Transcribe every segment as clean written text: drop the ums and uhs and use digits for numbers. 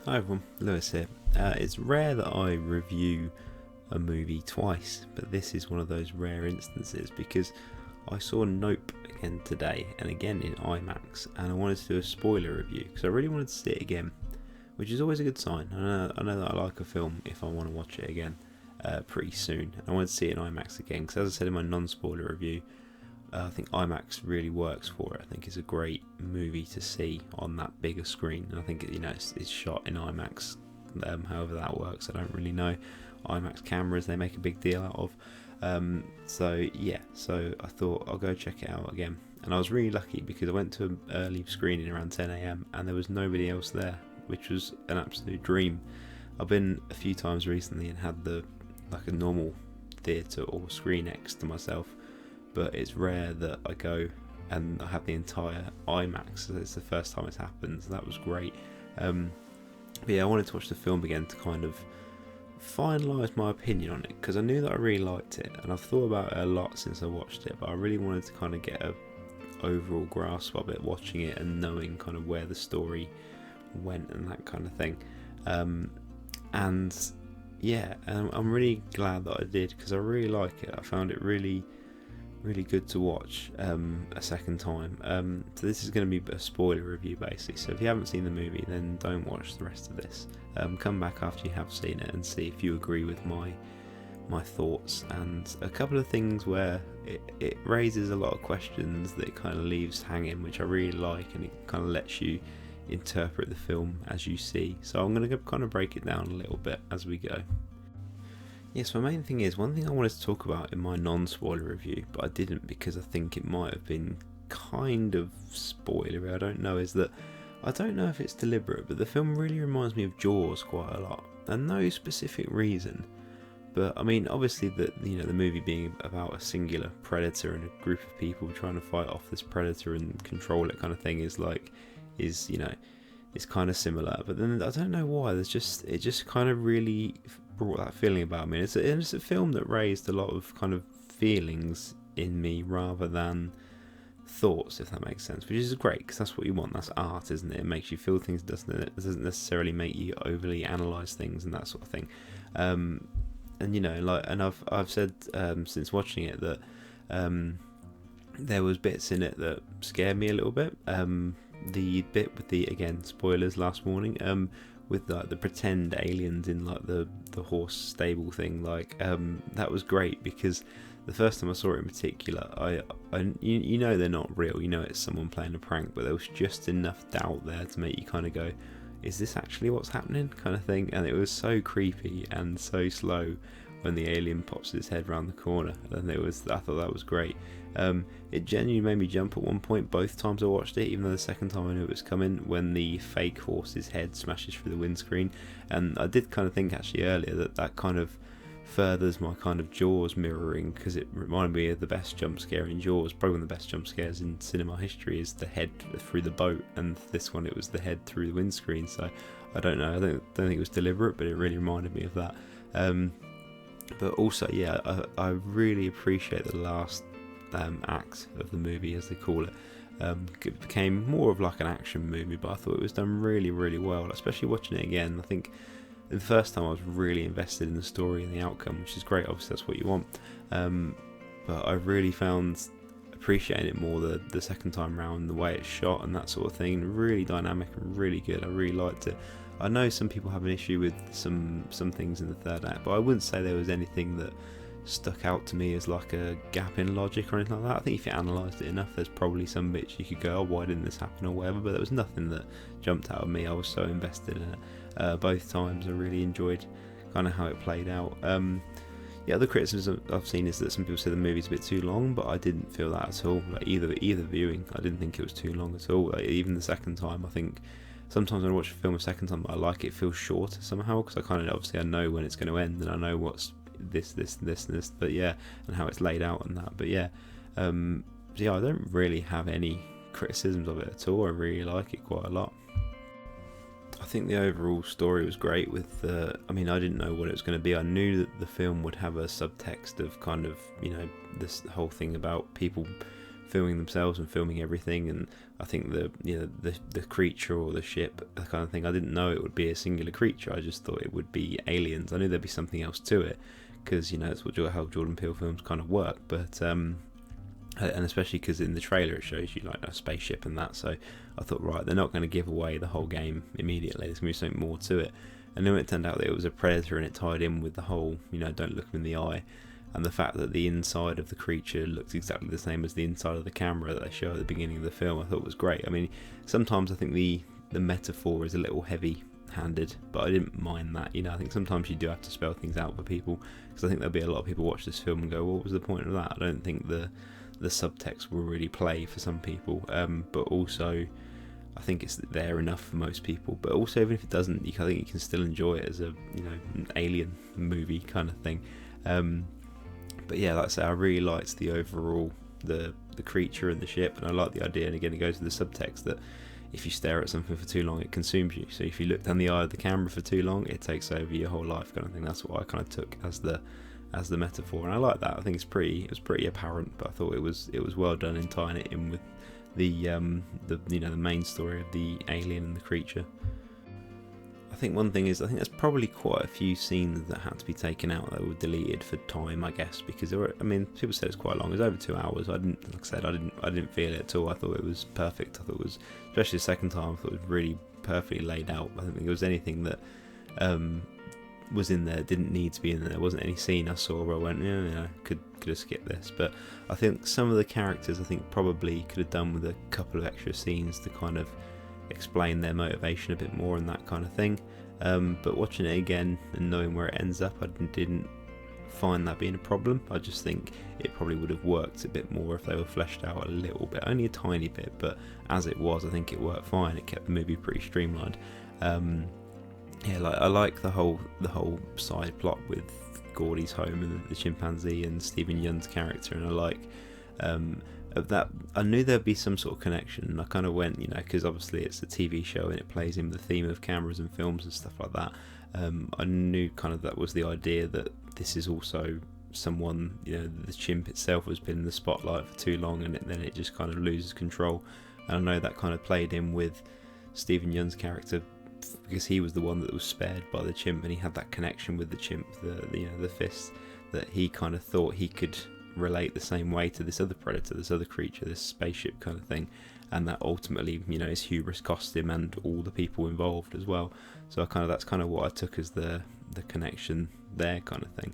Hi everyone, Lewis here. It's rare that I review a movie twice, but this is one of those rare instances because I saw Nope again today and again in IMAX, and I wanted to do a spoiler review because I really wanted to see it again, which is always a good sign. I know that I like a film if I want to watch it again pretty soon. I wanted to see it in IMAX again because, as I said in my non-spoiler review, I think IMAX really works for it. I think it's a great movie to see on that bigger screen. And I think it's shot in IMAX. However that works, I don't really know. IMAX cameras they make a big deal out of. So I thought I'll go check it out again. And I was really lucky because I went to an early screening around 10 a.m. and there was nobody else there, which was an absolute dream. I've been a few times recently and had a normal theatre or screen next to myself, but it's rare that I go and I have the entire IMAX. It's the first time it's happened, so that was great. But yeah, I wanted to watch the film again to kind of finalise my opinion on it, because I knew that I really liked it, and I've thought about it a lot since I watched it, but I really wanted to kind of get a overall grasp of it, watching it and knowing kind of where the story went and that kind of thing. And yeah, I'm really glad that I did, because I really like it. I found it really good to watch a second time. So this is going to be a spoiler review basically, so if you haven't seen the movie then don't watch the rest of this. Come back after you have seen it and see if you agree with my thoughts, and a couple of things where it raises a lot of questions that it kind of leaves hanging, which I really like, and it kind of lets you interpret the film as you see. So I'm going to kind of break it down a little bit as we go. Yes, my main thing is, one thing I wanted to talk about in my non-spoiler review, but I didn't because I think it might have been kind of spoilery, I don't know, is that I don't know if it's deliberate, but the film really reminds me of Jaws quite a lot, and no specific reason. But I mean, obviously the movie being about a singular predator and a group of people trying to fight off this predator and control it kind of thing is it's kind of similar. But then I don't know why, it just kind of really brought that feeling about me. It's a film that raised a lot of kind of feelings in me rather than thoughts, if that makes sense, which is great because that's what you want. That's art, isn't it? It makes you feel things, doesn't it? It doesn't necessarily make you overly analyse things and that sort of thing. And I've said since watching it that there was bits in it that scared me a little bit. The bit with the, again, spoilers last warning, with like the pretend aliens in like the horse stable thing, that was great because the first time I saw it in particular, I they're not real, it's someone playing a prank, but there was just enough doubt there to make you kind of go, is this actually what's happening, kind of thing. And it was so creepy and so slow when the alien pops his head around the corner, and I thought that was great. It genuinely made me jump at one point both times I watched it, even though the second time I knew it was coming, when the fake horse's head smashes through the windscreen. And I did kind of think actually earlier that kind of furthers my kind of Jaws mirroring, because it reminded me of the best jump scare in Jaws. Probably one of the best jump scares in cinema history is the head through the boat, and this one it was the head through the windscreen. So I don't know, I don't think it was deliberate, but it really reminded me of that. But also, yeah, I really appreciate the last act of the movie, as they call it. It became more of like an action movie, but I thought it was done really, really well, especially watching it again. I think the first time I was really invested in the story and the outcome, which is great, obviously that's what you want. But I really found appreciating it more the second time round, the way it's shot and that sort of thing, really dynamic and really good. I really liked it. I know some people have an issue with some things in the third act, but I wouldn't say there was anything that stuck out to me as like a gap in logic or anything like that. I think if you analysed it enough, there's probably some bits you could go, oh, why didn't this happen or whatever, but there was nothing that jumped out of me. I was so invested in it both times. I really enjoyed kind of how it played out. The other criticism I've seen is that some people say the movie's a bit too long, but I didn't feel that at all. Like either viewing, I didn't think it was too long at all. Like, even the second time, I think sometimes when I watch a film a second time, I like it feels shorter somehow, because I kind of obviously I know when it's going to end and I know what's this, but yeah, and how it's laid out and that. But yeah, I don't really have any criticisms of it at all. I really like it quite a lot. I think the overall story was great with I didn't know what it was going to be. I knew that the film would have a subtext of kind of, this whole thing about people filming themselves and filming everything. And I think the creature or the ship, the kind of thing, I didn't know it would be a singular creature. I just thought it would be aliens. I knew there'd be something else to it, because it's how Jordan Peele films kind of work. But and especially because in the trailer it shows you like a spaceship and that, so I thought, right, they're not going to give away the whole game immediately, there's going to be something more to it. And then it turned out that it was a predator, and it tied in with the whole don't look them in the eye, and the fact that the inside of the creature looks exactly the same as the inside of the camera that they show at the beginning of the film, I thought was great. I mean, sometimes I think the metaphor is a little heavy handed, but I didn't mind that. I think sometimes you do have to spell things out for people, because I think there'll be a lot of people watch this film and go, what was the point of that? I don't think the subtext will really play for some people, but also I think it's there enough for most people. But also, even if it doesn't, I think you can still enjoy it as a an alien movie kind of thing. But yeah, like I say, I really liked the overall the creature and the ship, and I like the idea. And again, it goes to the subtext that if you stare at something for too long, it consumes you. So if you look down the eye of the camera for too long, it takes over your whole life, kind of thing. That's what I kind of took as the metaphor, and I like that. I think it was pretty apparent, but I thought it was well done in tying it in with the main story of the alien and the creature. I think one thing is, I think there's probably quite a few scenes that had to be taken out that were deleted for time, I guess, because there were, people said it's quite long. It was over 2 hours. I didn't feel it at all. I thought it was perfect. I thought it was, especially the second time, I thought it was really perfectly laid out. I don't think there was anything that was in there didn't need to be in there. There wasn't any scene I saw where I went, could have skipped this. But I think some of the characters, I think, probably could have done with a couple of extra scenes to kind of explain their motivation a bit more and that kind of thing. But watching it again and knowing where it ends up, I didn't find that being a problem. I just think it probably would have worked a bit more if they were fleshed out a little bit, only a tiny bit, but as it was, I think it worked fine. It kept the movie pretty streamlined. I like the whole side plot with Gordy's home and the chimpanzee and Stephen Yeun's character, and I like of that. I knew there'd be some sort of connection, and I kind of went, because obviously it's a TV show and it plays in the theme of cameras and films and stuff like that. I knew kind of that was the idea, that this is also someone, the chimp itself has been in the spotlight for too long, and then it just kind of loses control. And I know that kind of played in with Stephen Yeun's character, because he was the one that was spared by the chimp, and he had that connection with the chimp, the fist, that he kind of thought he could relate the same way to this other predator, this other creature, this spaceship kind of thing, and that ultimately, his hubris cost him and all the people involved as well. So that's kind of what I took as the connection there, kind of thing.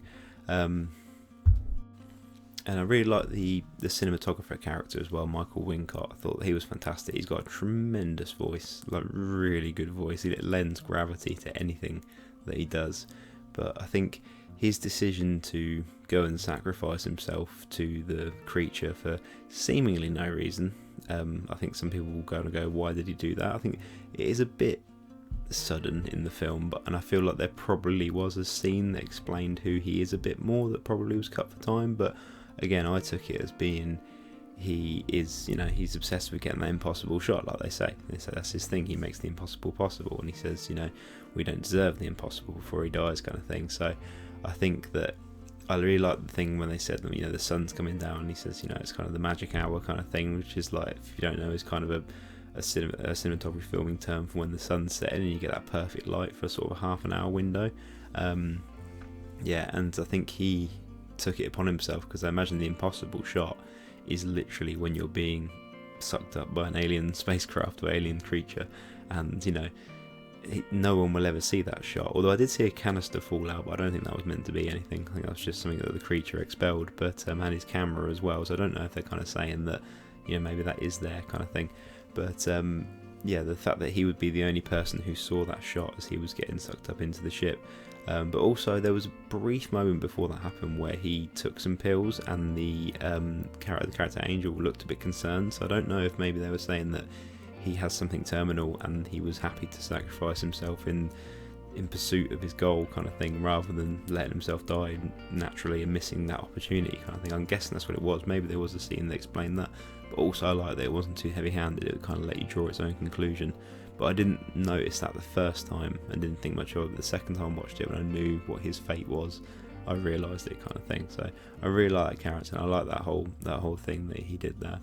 And I really like the cinematographer character as well, Michael Wincott. I thought he was fantastic. He's got a tremendous voice, like really good voice. He lends gravity to anything that he does. But I think his decision to go and sacrifice himself to the creature for seemingly no reason, I think some people will go, why did he do that? I think it is a bit sudden in the film, and I feel like there probably was a scene that explained who he is a bit more that probably was cut for time, but again, I took it as being he's obsessed with getting that impossible shot, like they say. That's his thing. He makes the impossible possible, and he says, we don't deserve the impossible before he dies, kind of thing. So I think that I really like the thing when they said, the sun's coming down, and he says, it's kind of the magic hour kind of thing, which is like, if you don't know, is kind of a cinematography filming term for when the sun's setting and you get that perfect light for sort of a half an hour window. And I think he took it upon himself, because I imagine the impossible shot is literally when you're being sucked up by an alien spacecraft or alien creature, and no one will ever see that shot. Although I did see a canister fall out, but I don't think that was meant to be anything. I think that was just something that the creature expelled, but and his camera as well, so I don't know if they're kind of saying that maybe that is there, kind of thing. But the fact that he would be the only person who saw that shot as he was getting sucked up into the ship. But also there was a brief moment before that happened where he took some pills, and the character Angel looked a bit concerned, so I don't know if maybe they were saying that he has something terminal and he was happy to sacrifice himself in pursuit of his goal, kind of thing, rather than letting himself die naturally and missing that opportunity, kind of thing. I'm guessing that's what it was. Maybe there was a scene that explained that, but also I like that it wasn't too heavy-handed. It would kind of let you draw its own conclusion. But I didn't notice that the first time and didn't think much of it. The second time I watched it, when I knew what his fate was, I realised it, kind of thing. So I really like that character, and I like that whole thing that he did there.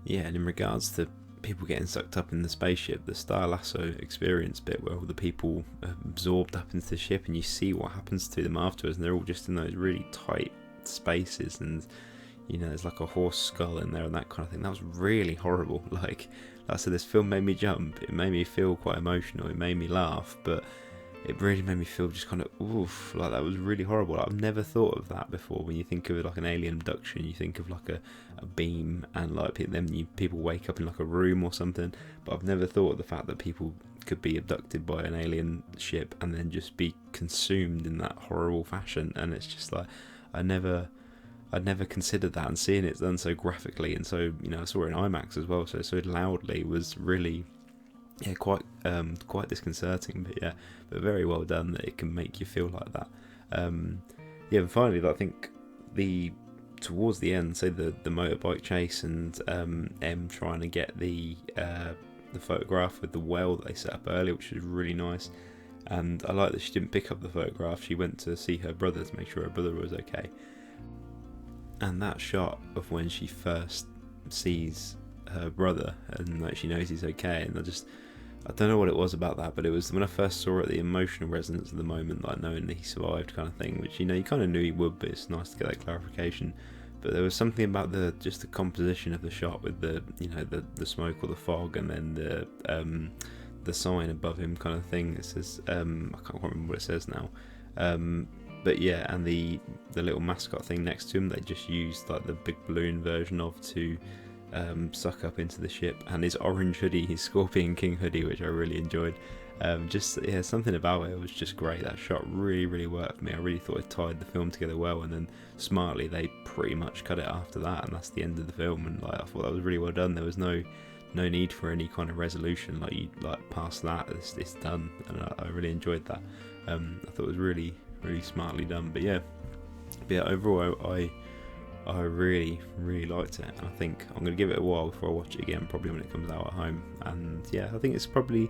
Yeah, and in regards to people getting sucked up in the spaceship, the Star Lasso experience bit where all the people are absorbed up into the ship and you see what happens to them afterwards, and they're all just in those really tight spaces, and you know, there's like a horse skull in there and that kind of thing. That was really horrible. Like I said, this film made me jump. It made me feel quite emotional. It made me laugh, but it really made me feel just kind of oof, like that was really horrible. I've never thought of that before. When you think of it like an alien abduction, you think of like a beam and like people wake up in like a room or something. But I've never thought of the fact that people could be abducted by an alien ship and then just be consumed in that horrible fashion. And it's just like I'd never considered that, and seeing it done so graphically and so, you know, I saw it in IMAX as well, so loudly was really, yeah, quite disconcerting, but very well done that it can make you feel like that. Yeah, and finally, I think towards the end, say the motorbike chase and M trying to get the photograph with the well that they set up earlier, which was really nice. And I like that she didn't pick up the photograph. She went to see her brother to make sure her brother was okay. And that shot of when she first sees her brother and like she knows he's okay, and I don't know what it was about that, but it was when I first saw it, the emotional resonance of the moment, like knowing that he survived kind of thing, which, you know, you kind of knew he would, but it's nice to get that clarification. But there was something about the composition of the shot with the, you know, the smoke or the fog, and then the sign above him kind of thing. It says I can't quite remember what it says now. But yeah, and the little mascot thing next to him, they just used like the big balloon version of to suck up into the ship, and his orange hoodie, his Scorpion King hoodie, which I really enjoyed. Something about it was just great. That shot really worked for me. I really thought it tied the film together well, and then smartly they pretty much cut it after that, and that's the end of the film. And like, I thought that was really well done. There was no need for any kind of resolution. Like, you like past that, it's done, and I really enjoyed that. I thought it was really smartly done. But yeah, overall I really liked it, and I think I'm going to give it a while before I watch it again, probably when it comes out at home. And yeah, I think it's probably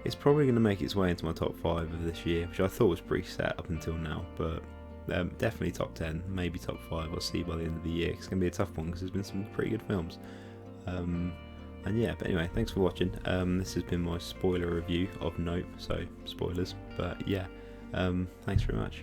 going to make its way into my top 5 of this year, which I thought was pretty set up until now, but definitely top 10, maybe top 5. I'll see by the end of the year. It's going to be a tough one because there's been some pretty good films. And yeah, but anyway, thanks for watching. This has been my spoiler review of Nope, so spoilers, but yeah, thanks very much.